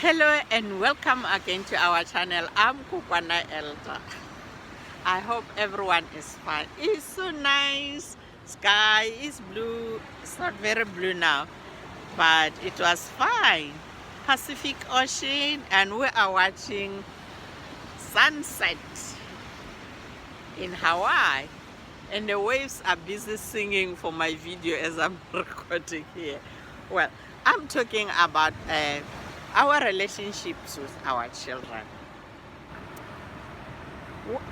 Hello and welcome again to our channel. I'm Kokwana Elta. I hope everyone is fine. It's so nice. Sky is blue. It's not very blue now, but it was fine. Pacific Ocean, and we are watching sunset in Hawaii. And the waves are busy singing for my video as I'm recording here. Well, I'm talking about our relationships with our children.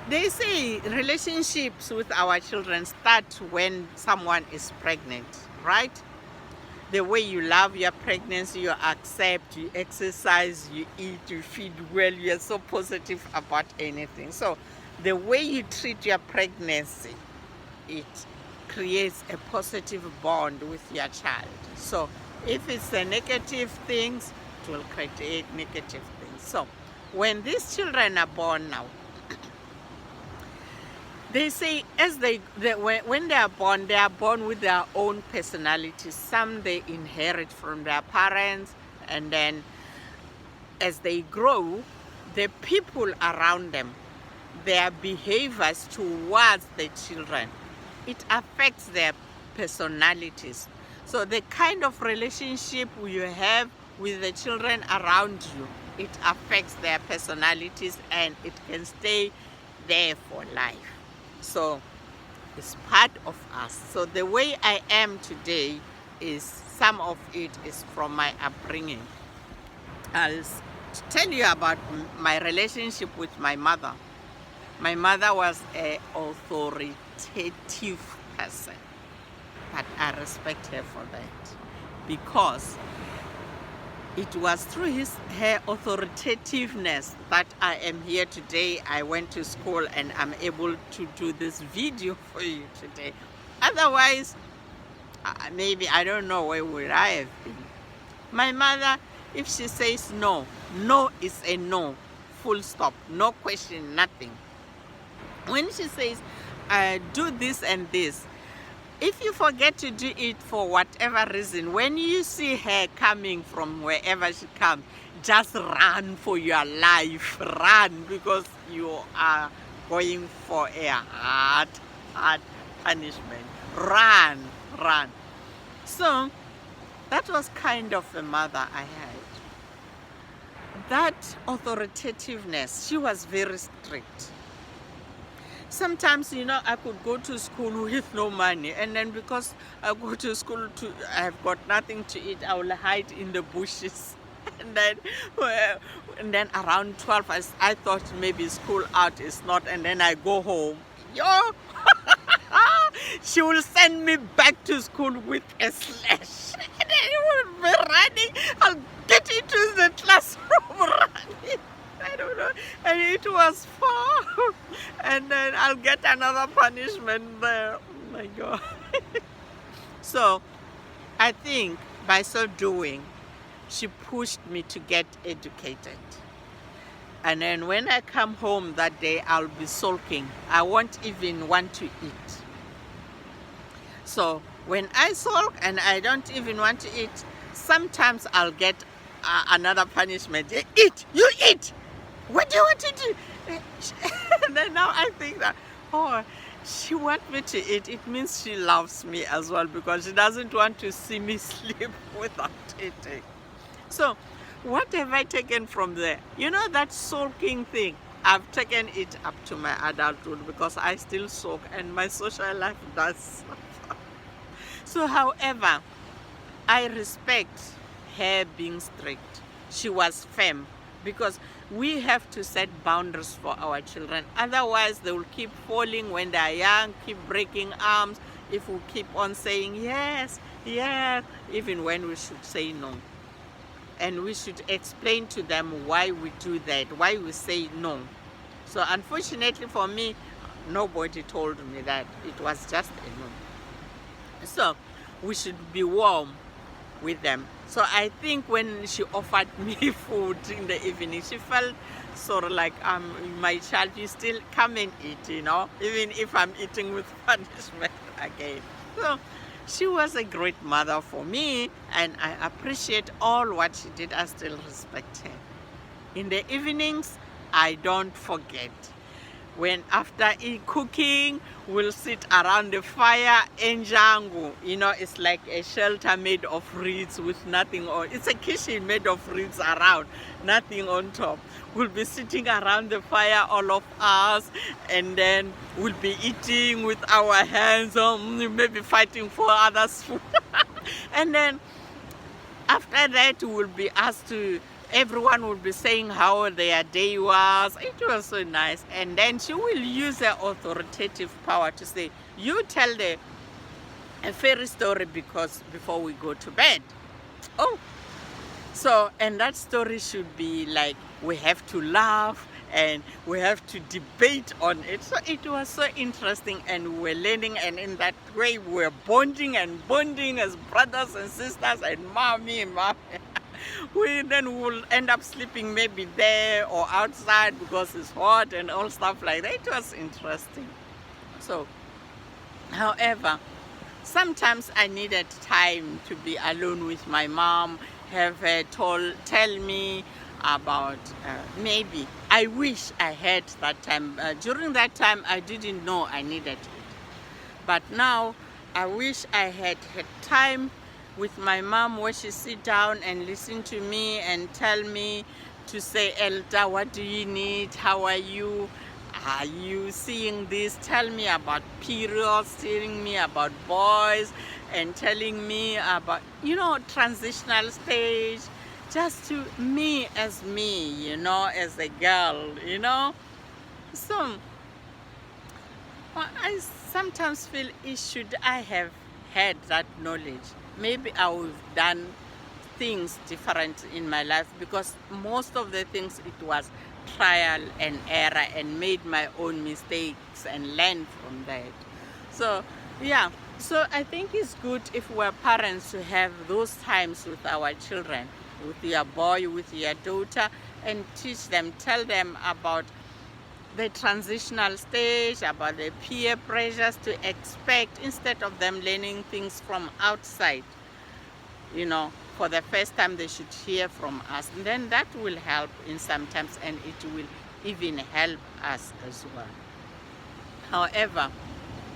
They say relationships with our children start when someone is pregnant, right? The way you love your pregnancy, you accept, you exercise, you eat, you feed well, you're so positive about anything. So the way you treat your pregnancy, it creates a positive bond with your child. So if it's a negative things, it will create negative things. So when these children are born now, they say when they are born with their own personalities. Some they inherit from their parents, and then as they grow, the people around them, their behaviors towards the children, it affects their personalities. So the kind of relationship you have with the children around you, it affects their personalities, and it can stay there for life. So it's part of us. So the way I am today is, some of it is from my upbringing. I'll tell you about my relationship with my mother. My mother was an authoritative person, but I respect her for that, because it was through her authoritativeness that I am here today. I went to school and I'm able to do this video for you today. Otherwise, maybe I don't know where would I have been. My mother, if she says no, no is a no, full stop, no question, nothing. When she says, do this and this, if you forget to do it for whatever reason, when you see her coming from wherever she comes, just run for your life. Run, because you are going for a hard punishment. Run. So that was kind of a mother I had. That authoritativeness, she was very strict. Sometimes, I could go to school with no money, and then because I go to school I have got nothing to eat, I will hide in the bushes. And then around 12, I thought maybe school out is not, and then I go home. She will send me back to school with a slash. And then I will be running. I'll get into the classroom running. I don't know, and it was far, and then I'll get another punishment there. Oh my God. So I think by so doing, she pushed me to get educated. And then when I come home that day, I'll be sulking. I won't even want to eat. So when I sulk and I don't even want to eat, sometimes I'll get another punishment. Eat, you eat. What do you want to do? And then now I think that, she wants me to eat. It means she loves me as well, because she doesn't want to see me sleep without eating. So what have I taken from there? That sulking thing, I've taken it up to my adulthood, because I still sulk and my social life does suffer. So however, I respect her being strict. She was firm, because we have to set boundaries for our children. Otherwise, they will keep falling when they are young, keep breaking arms, if we keep on saying yes, even when we should say no. And we should explain to them why we do that, why we say no. So unfortunately for me, nobody told me that. It was just a no. So we should be warm with them. So I think when she offered me food in the evening, she felt sort of like, my child, you still come and eat, even if I'm eating with punishment again. So she was a great mother for me, and I appreciate all what she did. I still respect her. In the evenings, I don't forget. When after cooking, we'll sit around the fire, enjangu. You know, it's like a shelter made of reeds with nothing on. It's a kitchen made of reeds around, nothing on top. We'll be sitting around the fire, all of us, and then we'll be eating with our hands, maybe fighting for others' food. And then after that, we'll be asked to, everyone will be saying how their day was. It was so nice. And then she will use her authoritative power to say, you tell a fairy story before we go to bed. Oh, so, and that story should be like, we have to laugh and we have to debate on it. So it was so interesting, and we were learning, and in that way we were bonding as brothers and sisters, and mommy. We then will end up sleeping maybe there or outside because it's hot and all stuff like that. It was interesting. So, however, sometimes I needed time to be alone with my mom, have her tell me about maybe I wish I had that time. During that time, I didn't know I needed it. But now, I wish I had time with my mom where she sit down and listen to me and tell me to say, Elta, what do you need? How are you? Are you seeing this? Tell me about periods, telling me about boys, and telling me about, you know, transitional stage, just to me, you know, as a girl, you know. So, I sometimes feel, should I have had that knowledge, maybe I would have done things different in my life, because most of the things it was trial and error, and made my own mistakes and learn from that. So yeah, so I think it's good if we're parents to have those times with our children, with your boy, with your daughter, and teach them, tell them about the transitional stage, about the peer pressures to expect, instead of them learning things from outside. You know, for the first time they should hear from us, and then that will help in sometimes, and it will even help us as well. However,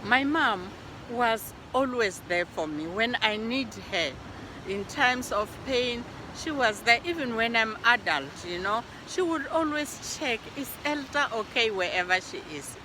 my mom was always there for me when I need her. In times of pain, she was there. Even when I'm adult, you know, she would always check, is Elta okay wherever she is?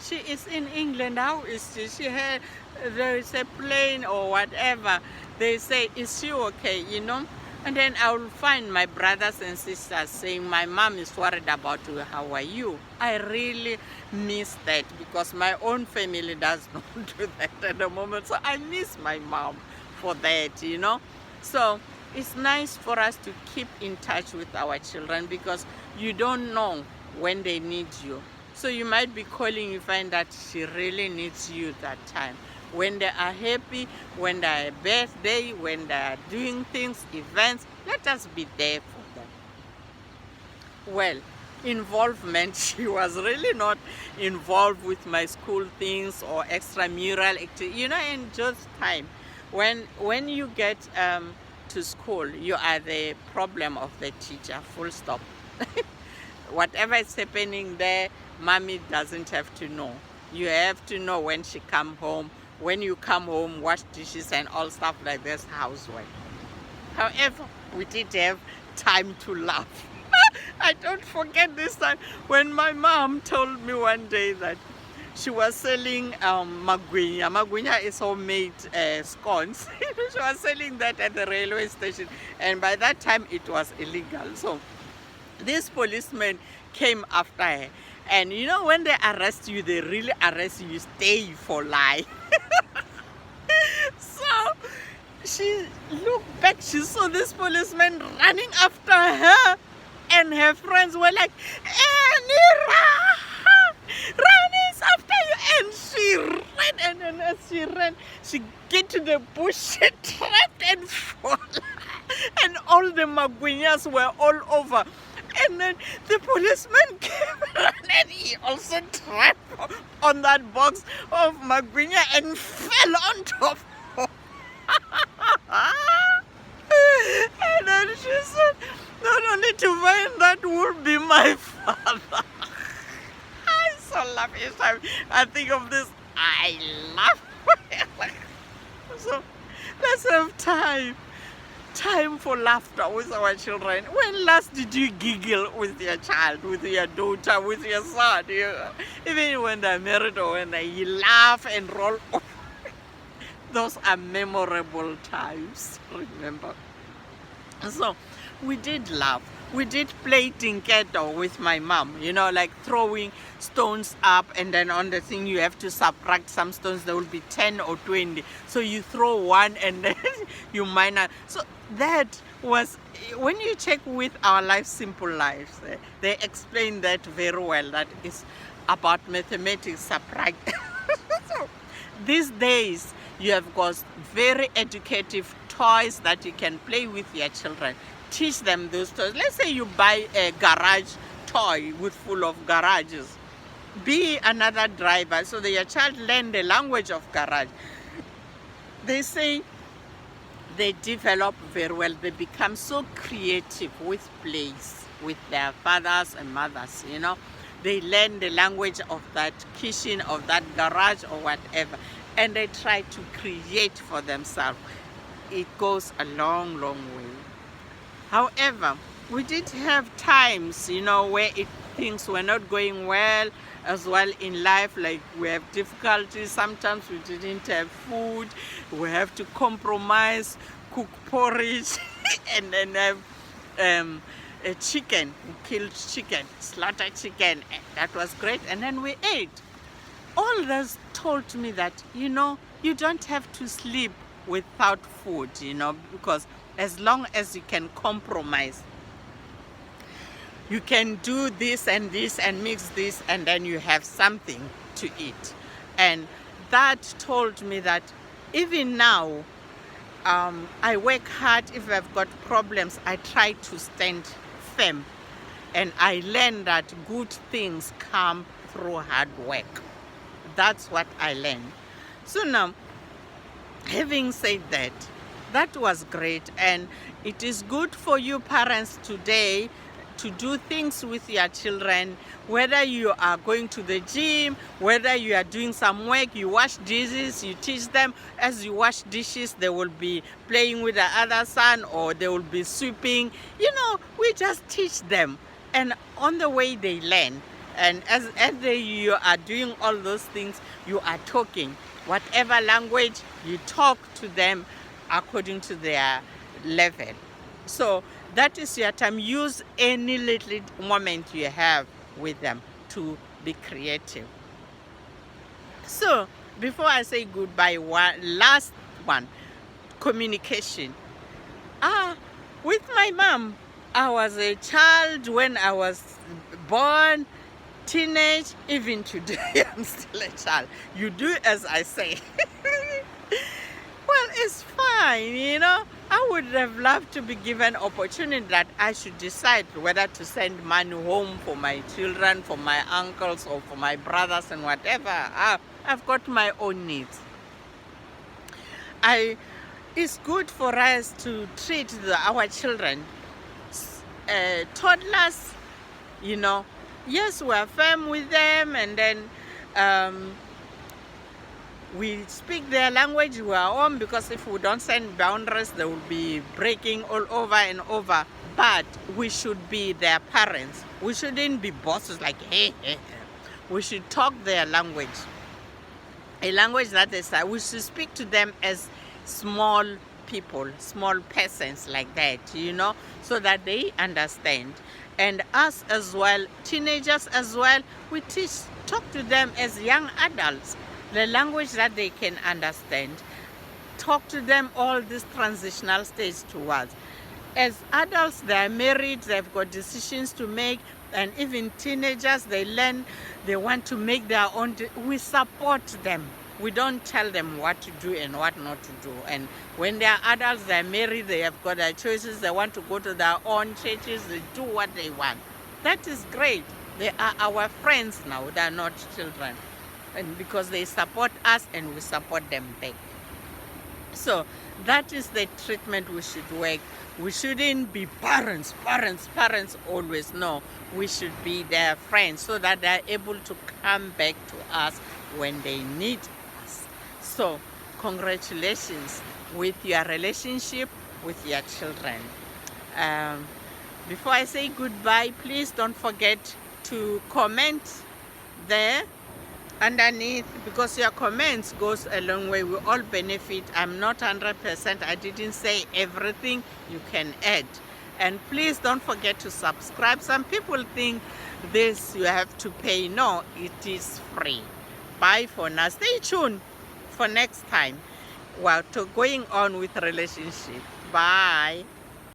She is in England, how is she? There is a plane or whatever. They say, is she okay, you know? And then I will find my brothers and sisters saying, my mom is worried about you, how are you? I really miss that, because my own family does not do that at the moment. So I miss my mom for that, you know? So it's nice for us to keep in touch with our children, because you don't know when they need you. So you might be calling, you find that she really needs you that time. When they are happy, when they are birthday, when they are doing things, events, let us be there for them. Well, involvement, she was really not involved with my school things or extramural activity. You know, in just time, when you get to school, you are the problem of the teacher, full stop. Whatever is happening there, mommy doesn't have to know. You have to know when she come home. When you come home, wash dishes and all stuff like this, housework. However, we did have time to laugh. I don't forget this time when my mom told me one day that she was selling magwinya. Magwinya is homemade scones. She was selling that at the railway station, and by that time it was illegal. So this policeman came after her. And you know, when they arrest you, they really arrest you, stay for life. So she looked back, she saw this policeman running after her, and her friends were like, Nira, run, is after you. And she ran, and then as she ran, she get to the bush, she tripped and fall. And all the magwinyas were all over. And then the policeman came and he also tripped on that box of magwinya and fell on top. And then she said, not only to find that would be my father. I so laugh each time I think of this. I laugh. So let's have time for laughter with our children. When last did you giggle with your child, with your daughter, with your son? Even when they're married or when you laugh and roll over. Those are memorable times, remember. So we did laugh. We did play tinketo with my mom, like throwing stones up, and then on the thing you have to subtract some stones. There will be 10 or 20. So you throw one and then you minus. So that was, when you check with our Life Simple Lives, they explain that very well. That is about mathematics, subtract. So these days, you have got very educative toys that you can play with your children. Teach them those toys. Let's say you buy a garage toy with full of garages. Be another driver so that your child learn the language of garage. They say they develop very well. They become so creative with plays with their fathers and mothers, They learn the language of that kitchen, of that garage or whatever. And they try to create for themselves. It goes a long, long way. However, we did have times, where things were not going well as well in life. Like we have difficulties. Sometimes we didn't have food. We have to compromise, cook porridge, and then have a chicken. We killed chicken, slaughtered chicken. That was great. And then we ate. All this told me that, you don't have to sleep without food, because as long as you can compromise, you can do this and mix this, and then you have something to eat. And that told me that even now, I work hard. If I've got problems, I try to stand firm. And I learned that good things come through hard work. That's what I learned. So now, having said that, that was great, and it is good for you parents today to do things with your children, whether you are going to the gym, whether you are doing some work, you wash dishes, you teach them. As you wash dishes, they will be playing with the other son, or they will be sweeping. We just teach them, and on the way they learn. And as you are doing all those things, you are talking. Whatever language, you talk to them according to their level. So that is your time. Use any little moment you have with them to be creative. So before I say goodbye, last one, communication. With my mom, I was a child when I was born, teenage, even today I'm still a child. You do as I say. Well, it's fine, I would have loved to be given opportunity that I should decide whether to send money home for my children, for my uncles, or for my brothers and whatever. I've got my own needs. It's good for us to treat our children, toddlers, yes, we're firm with them, and then we speak their language, we are on, because if we don't send boundaries, they will be breaking all over and over. But we should be their parents. We shouldn't be bosses like, hey. We should talk their language. A language that is, we should speak to them as small people, small persons like that, so that they understand. And us as well, teenagers as well, we talk to them as young adults, the language that they can understand. Talk to them all this transitional stage towards. As adults, they are married, they've got decisions to make, and even teenagers, they learn, they want to make their own. We support them. We don't tell them what to do and what not to do. And when they are adults, they are married, they have got their choices, they want to go to their own churches, they do what they want. That is great. They are our friends now, they are not children. And because they support us and we support them back. So That is the treatment we should work. We shouldn't be parents always. No, we should be their friends so that they're able to come back to us when they need us. So, congratulations with your relationship with your children. Before I say goodbye, please don't forget to comment there underneath, because your comments goes a long way. We all benefit. I'm not 100%. I didn't say everything. You can add. And please don't forget to subscribe. Some people think this you have to pay. No, it is free. Bye for now. Stay tuned for next time. Well, to going on with relationship. Bye.